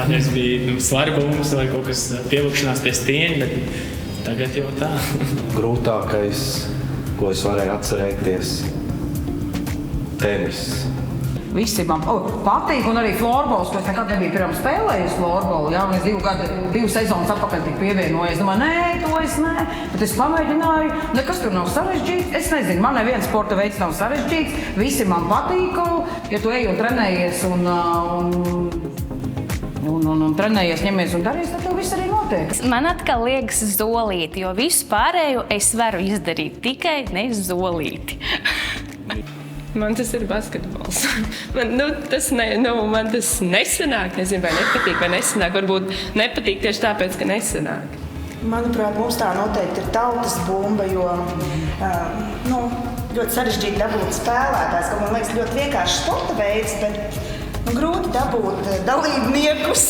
kādreiz bija svara bumbas vai kaut kas pievilkšanās pie stieņa, bet tagad jau tā. Grūtākais, ko es varēju atcerēties, tenis. Visi man patīk, un arī florbols, ko es nekad nebiju pirms spēlējusi florbolu. Jā, un es 2 sezonas atpakaļ tik pievienoju. Es domāju, nē, to es nē. Bet es pamēģināju, nekas tur nav sarežģīts. Es nezinu, man neviens sporta veids nav sarežģīts. Visi man patīk, ja tu ej un trenējies un trenējies, ņemies un darīs, tad tev viss arī notiek. Man atkal liekas zolīti, jo visu pārējo es varu izdarīt, tikai ne zolīti. Man tas ir basketbols. Man tas nesanāk. Nezinu, vai nepatīk, vai nesanāk. Varbūt nepatīk tieši tāpēc, ka nesanāk. Manuprāt, mums tā noteikti ir tautas bumba, jo ļoti sarežģīti dabūt spēlētājs. Man liekas, ļoti vienkārši sporta veids, bet grūti dabūt dalībniekus.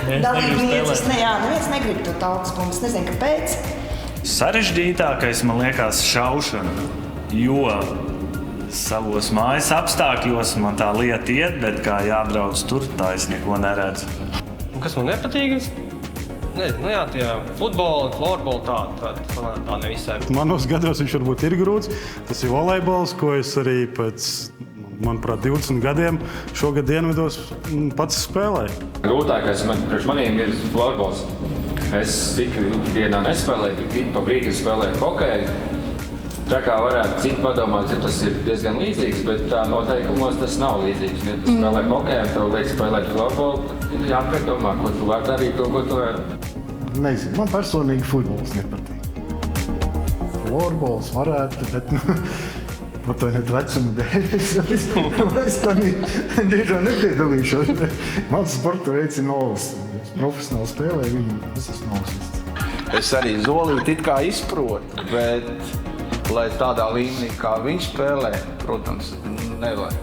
Neviens negrib to tautas bumbu. Es nezinu, kāpēc. Sarežģītākais, man liekas, šaušana, jo savos mājas apstākļos man tā lieta iet, bet kā jābrauc tur, tā es neko neredzu. Kas man nepatīk? Tie futboli, florboli, tā nevisai. Manos gados viņš varbūt ir grūts. Tas ir volejbols, ko es arī pēc, manuprāt, 20 gadiem šogad dienvidos pats spēlēju. Grūtākais priekš maniem ir florbols. Es tik dienā nespēlēju, tik pa brīdi spēlēju hokeju. Tā kā varētu citi padomāt, ja tas ir diezgan līdzīgs, bet tā noteikumos tas nav līdzīgs. Ja tu spēlē hokeju, tev liek spēlēt florbolu, ir jāpiedomā, ko tu vari darīt, to, ko tu vari. Nezinu, man personīgi futbols nepatīk. Florbols varētu, bet atvainojiet vecumu dēļ. Es tā diezgan nepiedalīšos. Mans sporta veids ir nolas. Profesionāli spēlēju, tas esmu nolasists. Es arī zolīti it kā izprotu, bet lai tādā līmenī, kā viņš spēlē, protams, nevar.